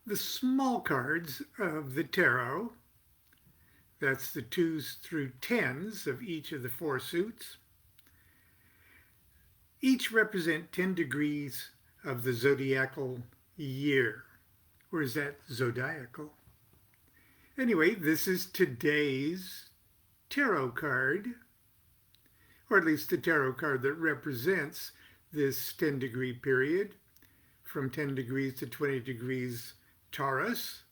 the small cards of the tarot, that's the 2s through 10s of each of the 4 suits, each represent 10 degrees of the zodiacal year. Or is that zodiacal? Anyway, this is today's tarot card, or at least the tarot card that represents this 10-degree period from 10 degrees to 20 degrees Taurus,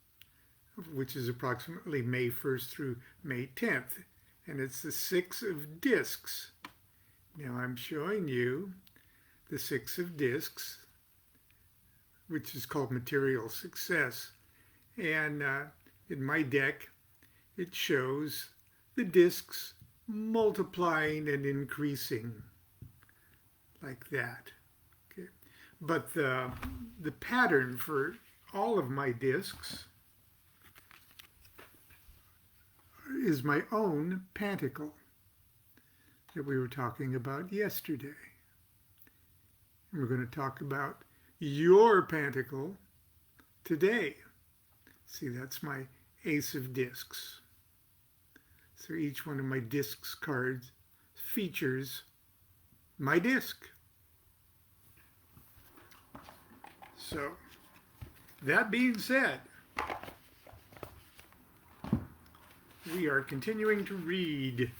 which is approximately May 1st through May 10th. And it's the 6 of discs. Now I'm showing you the 6 of discs, which is called material success. And in my deck, it shows the discs multiplying and increasing like that. Okay. But the pattern for all of my discs is my own pentacle that we were talking about yesterday. And we're going to talk about your pentacle today. See, that's my ace of discs. So each one of my discs cards features my disc. So, that being said, we are continuing to read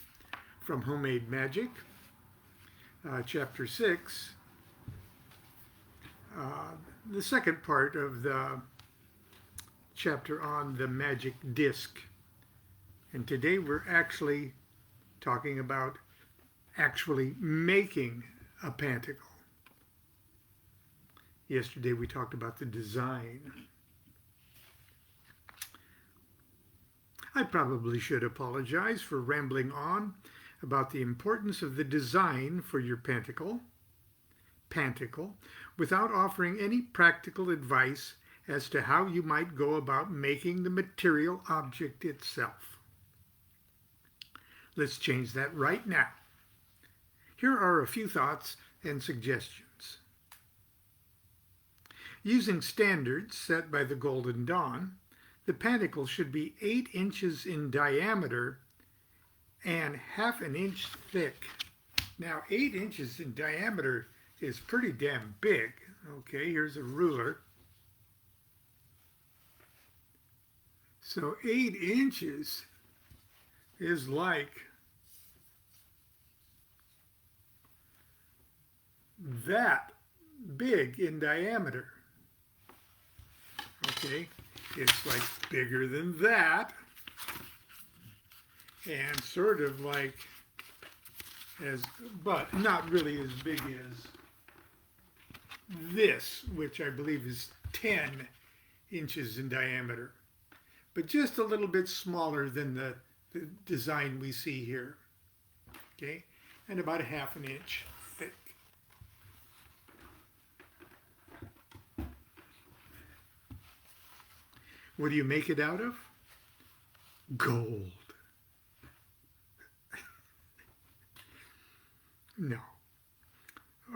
from Homemade Magic, Chapter 6, the second part of the chapter on the magic disc. And today we're actually talking about actually making a pentacle. Yesterday we talked about the design. I probably should apologize for rambling on about the importance of the design for your pentacle without offering any practical advice as to how you might go about making the material object itself. Let's change that right now. Here are a few thoughts and suggestions. Using standards set by the Golden Dawn, the pentacle should be 8 inches in diameter and ½ an inch thick. Now, 8 inches in diameter is pretty damn big. Okay, here's a ruler. So 8 inches is like that big in diameter. Okay, it's like bigger than that, and sort of like but not really as big as this, which I believe is 10 inches in diameter, but just a little bit smaller than the design we see here. Okay, and about ½ an inch thick. What do you make it out of? Gold. No.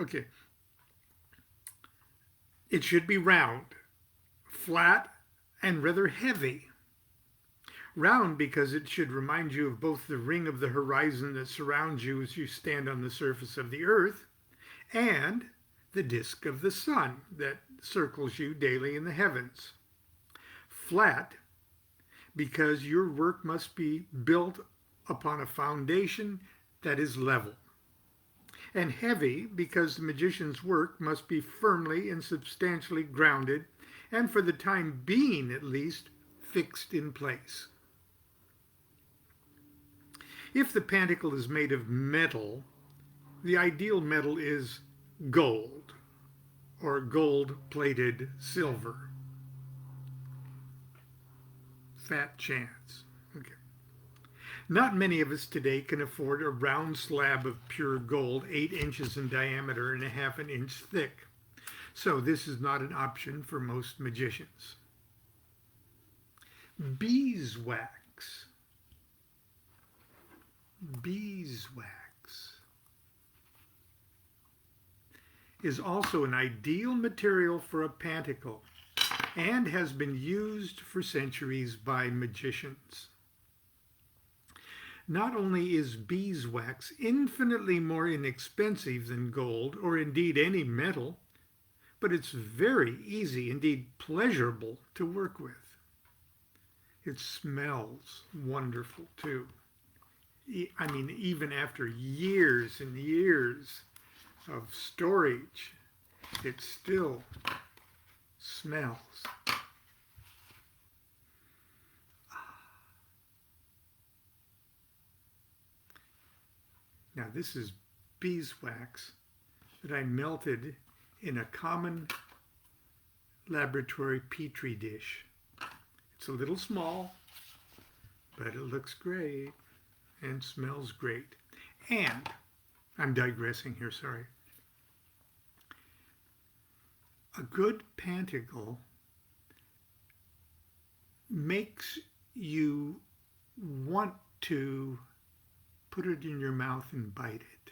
Okay. It should be round, flat, and rather heavy. Round because it should remind you of both the ring of the horizon that surrounds you as you stand on the surface of the earth and the disk of the sun that circles you daily in the heavens. Flat because your work must be built upon a foundation that is level. And heavy because the magician's work must be firmly and substantially grounded and, for the time being at least, fixed in place. If the pentacle is made of metal, the ideal metal is gold or gold-plated silver. Fat chance. Okay. Not many of us today can afford a round slab of pure gold 8 inches in diameter and ½ an inch thick. So this is not an option for most magicians. Beeswax. Beeswax is also an ideal material for a pentacle, and has been used for centuries by magicians. Not only is beeswax infinitely more inexpensive than gold, or indeed any metal, but it's very easy, indeed pleasurable, to work with. It smells wonderful too. I mean, even after years and years of storage, it still smells. Now this is beeswax that I melted in a common laboratory petri dish. It's a little small, but it looks great and smells great. And, I'm digressing here, sorry. A good pentacle makes you want to put it in your mouth and bite it.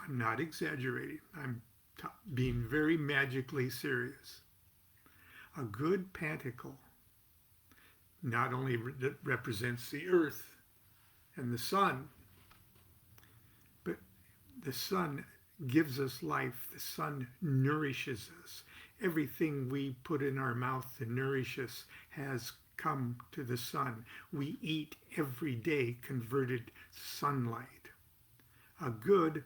I'm not exaggerating. I'm being very magically serious. A good pentacle not only represents the earth and the sun, but the sun gives us life. The sun nourishes us. Everything we put in our mouth to nourish us has come to the sun. We eat every day converted sunlight. A good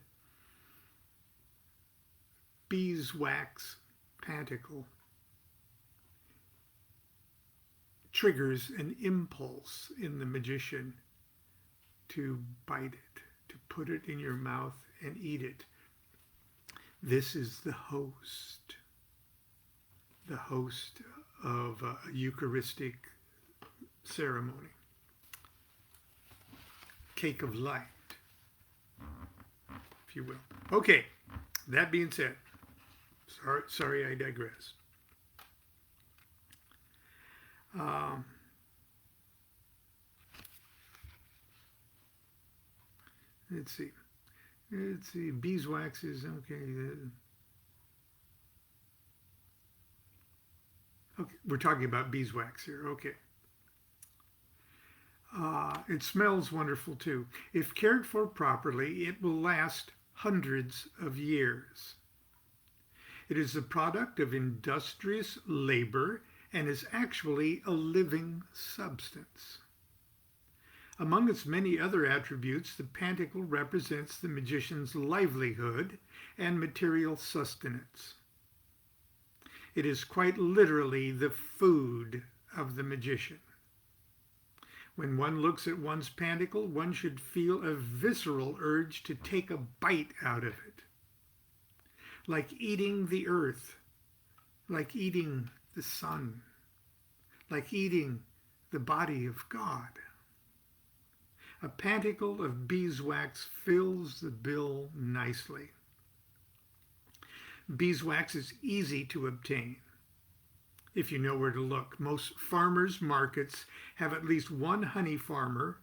beeswax pentacle triggers an impulse in the magician to bite it, to put it in your mouth and eat it. This is the host of a Eucharistic ceremony. Cake of light, if you will. Okay, that being said, sorry I digress. Let's see, beeswax is, okay. Okay, we're talking about beeswax here, okay. It smells wonderful too. If cared for properly, it will last hundreds of years. It is the product of industrious labor and is actually a living substance. Among its many other attributes, the pentacle represents the magician's livelihood and material sustenance. It is quite literally the food of the magician. When one looks at one's pentacle, one should feel a visceral urge to take a bite out of it. Like eating the earth, like eating the sun, like eating the body of God. A pentacle of beeswax fills the bill nicely. Beeswax is easy to obtain if you know where to look. Most farmers' markets have at least one honey farmer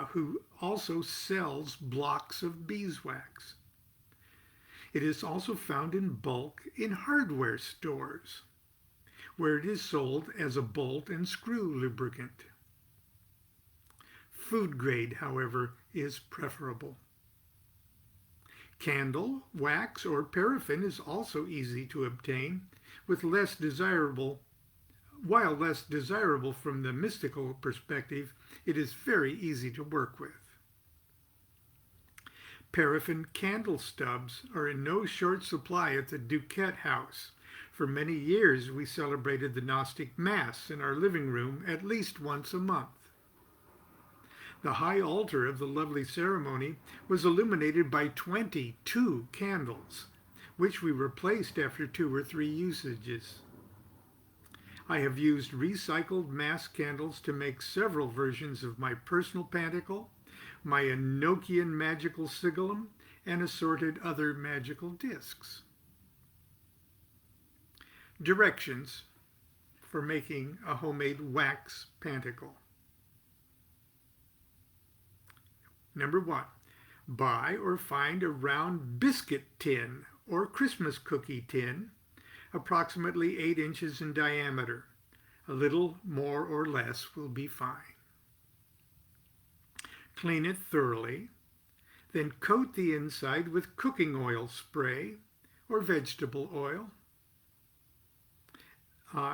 who also sells blocks of beeswax. It is also found in bulk in hardware stores, where it is sold as a bolt and screw lubricant. Food grade, however, is preferable. Candle, wax, or paraffin is also easy to obtain, while less desirable from the mystical perspective. It is very easy to work with. Paraffin candle stubs are in no short supply at the DuQuette house. For many years, we celebrated the Gnostic Mass in our living room at least once a month. The high altar of the lovely ceremony was illuminated by 22 candles, which we replaced after 2 or 3 usages. I have used recycled Mass candles to make several versions of my personal pentacle, my Enochian magical sigillum, and assorted other magical discs. Directions for making a homemade wax pentacle. Number 1, buy or find a round biscuit tin or Christmas cookie tin approximately 8 inches in diameter. A little more or less will be fine. Clean it thoroughly. Then coat the inside with cooking oil spray or vegetable oil.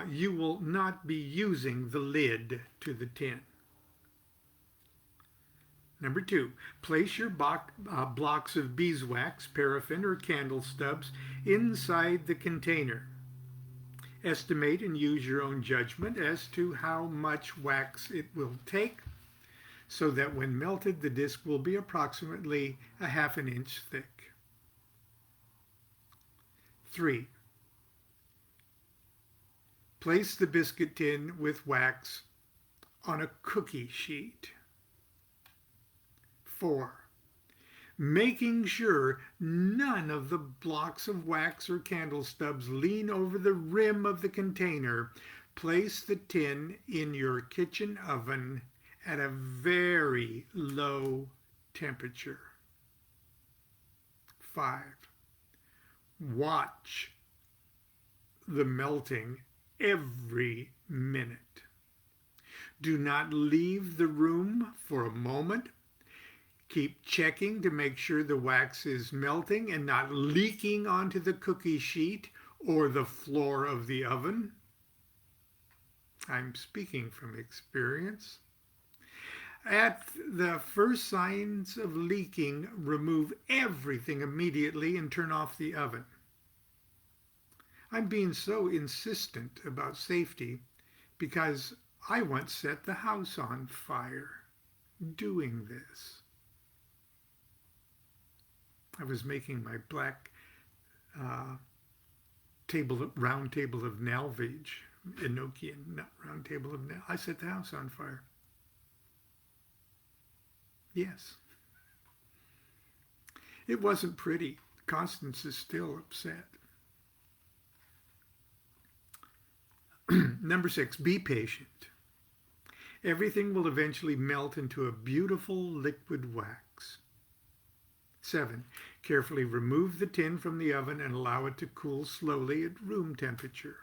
You will not be using the lid to the tin. Number 2, place your blocks of beeswax, paraffin, or candle stubs inside the container. Estimate and use your own judgment as to how much wax it will take, so that when melted, the disc will be approximately a half an inch thick. 3, place the biscuit tin with wax on a cookie sheet. 4, making sure none of the blocks of wax or candle stubs lean over the rim of the container, place the tin in your kitchen oven at a very low temperature. 5, watch the melting every minute. Do not leave the room for a moment. Keep checking to make sure the wax is melting and not leaking onto the cookie sheet or the floor of the oven. I'm speaking from experience. At the first signs of leaking, remove everything immediately and turn off the oven. I'm being so insistent about safety because I once set the house on fire doing this. I was making my black round table of Nalvage, Enochian round table of Nalvage. I set the house on fire. Yes. It wasn't pretty. Constance is still upset. Number 6, be patient. Everything will eventually melt into a beautiful liquid wax. 7, carefully remove the tin from the oven and allow it to cool slowly at room temperature.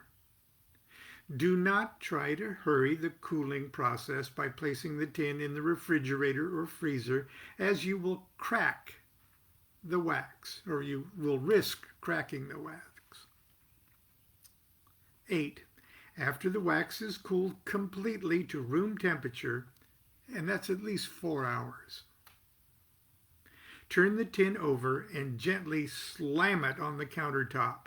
Do not try to hurry the cooling process by placing the tin in the refrigerator or freezer, as you will crack the wax, or you will risk cracking the wax. 8, after the wax is cooled completely to room temperature, and that's at least 4 hours, turn the tin over and gently slam it on the countertop.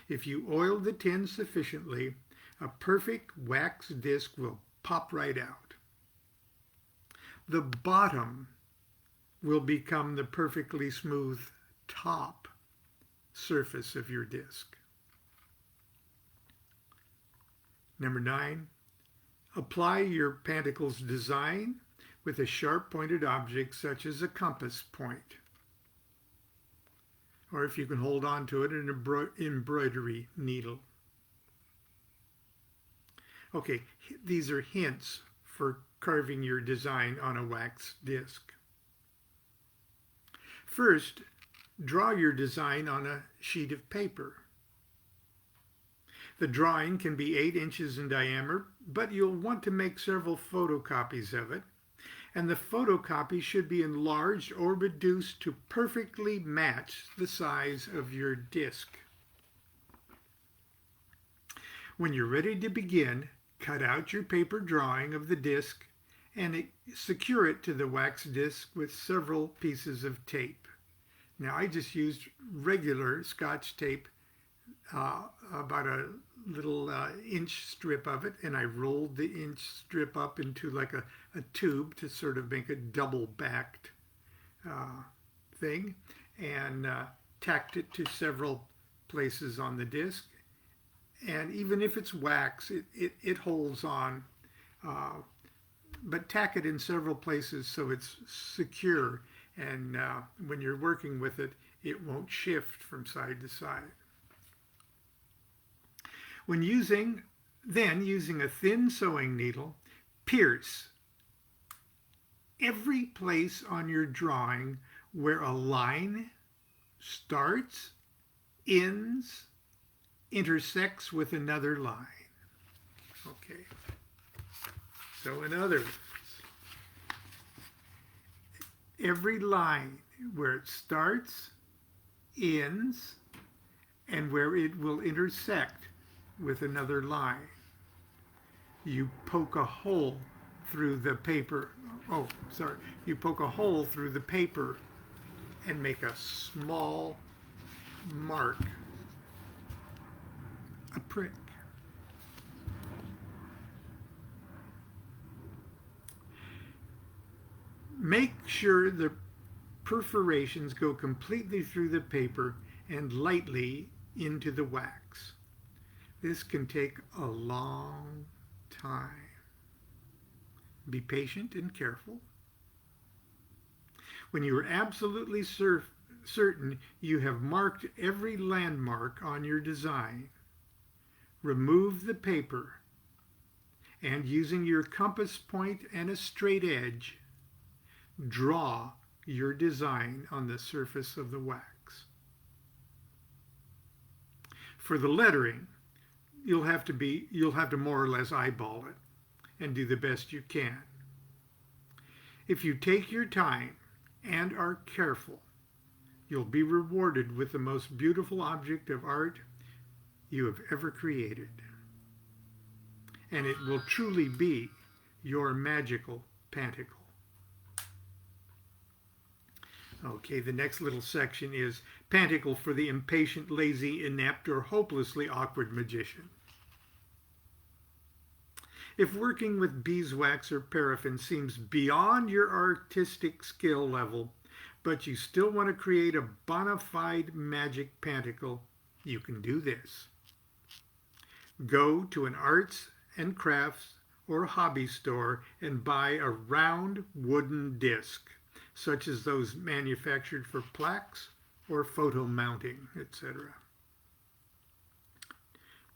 If you oil the tin sufficiently, a perfect wax disc will pop right out. The bottom will become the perfectly smooth top surface of your disc. Number 9, apply your pentacles design with a sharp pointed object such as a compass point, or if you can hold on to it, an embroidery needle. Okay, these are hints for carving your design on a wax disc. First, draw your design on a sheet of paper. The drawing can be 8 inches in diameter, but you'll want to make several photocopies of it, and the photocopy should be enlarged or reduced to perfectly match the size of your disc. When you're ready to begin, cut out your paper drawing of the disc and secure it to the wax disc with several pieces of tape. Now, I just used regular Scotch tape, about a little inch strip of it, and I rolled the inch strip up into like a tube to sort of make a double-backed thing, and tacked it to several places on the disc. And even if it's wax, it holds on, but tack it in several places so it's secure, and when you're working with it, it won't shift from side to side. When using a thin sewing needle, pierce every place on your drawing where a line starts, ends, intersects with another line. Okay. So in other words, every line where it starts, ends, and where it will intersect with another line, you poke a hole through the paper. Oh, sorry. You poke a hole through the paper and make a small mark, a prick. Make sure the perforations go completely through the paper and lightly into the wax. This can take a long time. Be patient and careful. When you are absolutely certain you have marked every landmark on your design, remove the paper and, using your compass point and a straight edge, draw your design on the surface of the wax. For the lettering, you'll have to more or less eyeball it and do the best you can. If you take your time and are careful, you'll be rewarded with the most beautiful object of art you have ever created. And it will truly be your magical pentacle. Okay, the next little section is pentacle for the impatient, lazy, inept, or hopelessly awkward magician. If working with beeswax or paraffin seems beyond your artistic skill level, but you still want to create a bona fide magic pentacle, you can do this. Go to an arts and crafts or hobby store and buy a round wooden disc, such as those manufactured for plaques or photo mounting, etc.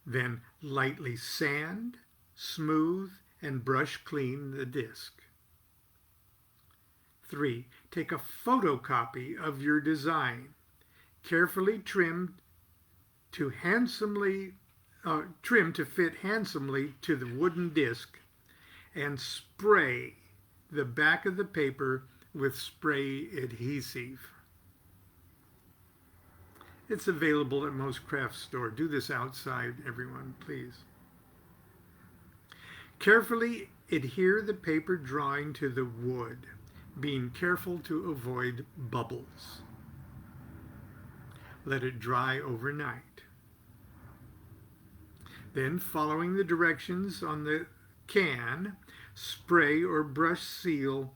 Then lightly sand, smooth, and brush clean the disc. 3. Take a photocopy of your design, carefully trimmed to fit handsomely to the wooden disc, and spray the back of the paper with spray adhesive. It's available at most craft stores. Do this outside, everyone, please. Carefully adhere the paper drawing to the wood, being careful to avoid bubbles. Let it dry overnight. Then, following the directions on the can, spray or brush seal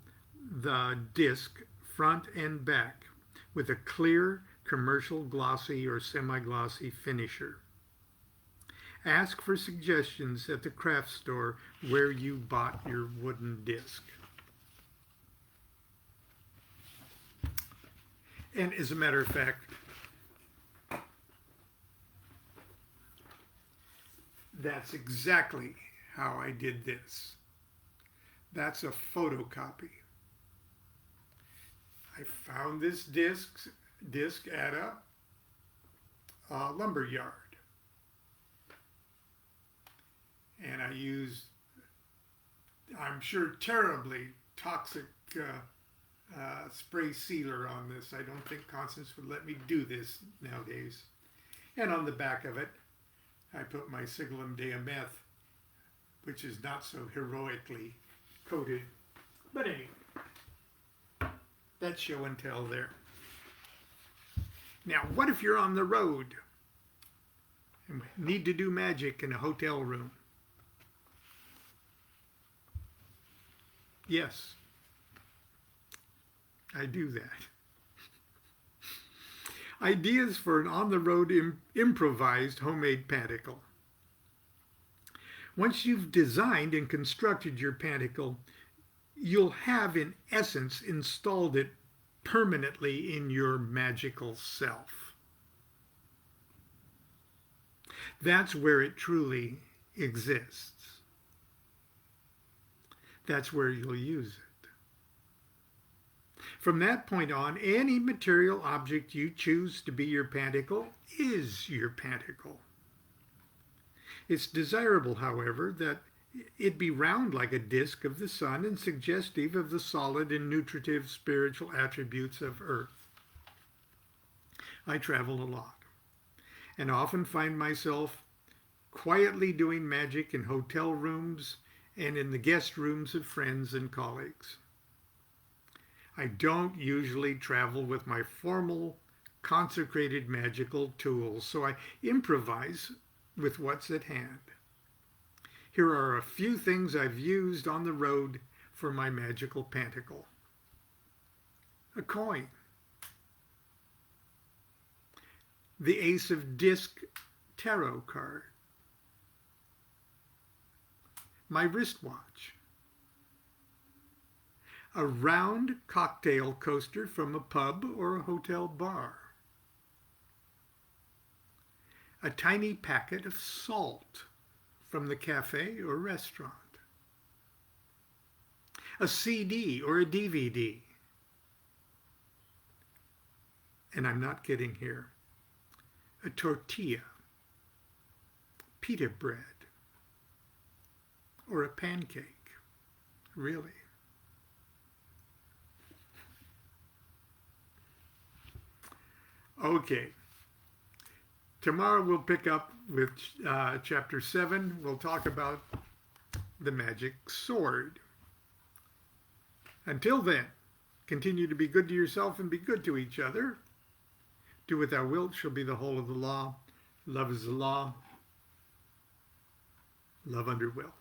the disc front and back with a clear, commercial glossy or semi-glossy finisher. Ask for suggestions at the craft store where you bought your wooden disc. And as a matter of fact, that's exactly how I did this. That's a photocopy. I found this disc at a lumber yard. And I used, I'm sure, terribly toxic spray sealer on this. I don't think Constance would let me do this nowadays. And on the back of it, I put my Sigillum Deameth, which is not so heroically coated. But anyway, that's show and tell there. Now, what if you're on the road and need to do magic in a hotel room? Yes, I do that. Ideas for an on-the-road improvised homemade pentacle. Once you've designed and constructed your pentacle, you'll have, in essence, installed it permanently in your magical self. That's where it truly exists. That's where you'll use it. From that point on, any material object you choose to be your pentacle is your pentacle. It's desirable, however, that it be round like a disk of the sun and suggestive of the solid and nutritive spiritual attributes of Earth. I travel a lot and often find myself quietly doing magic in hotel rooms and in the guest rooms of friends and colleagues. I don't usually travel with my formal, consecrated magical tools, so I improvise with what's at hand. Here are a few things I've used on the road for my magical pentacle. A coin. The Ace of Disc tarot card. My wristwatch. A round cocktail coaster from a pub or a hotel bar. A tiny packet of salt from the cafe or restaurant. A CD or a DVD. And I'm not kidding here. A tortilla, pita bread, or a pancake, really. Okay, tomorrow we'll pick up with chapter 7. We'll talk about the magic sword. Until then, continue to be good to yourself and be good to each other. Do what thou wilt shall be the whole of the law. Love is the law. Love under will.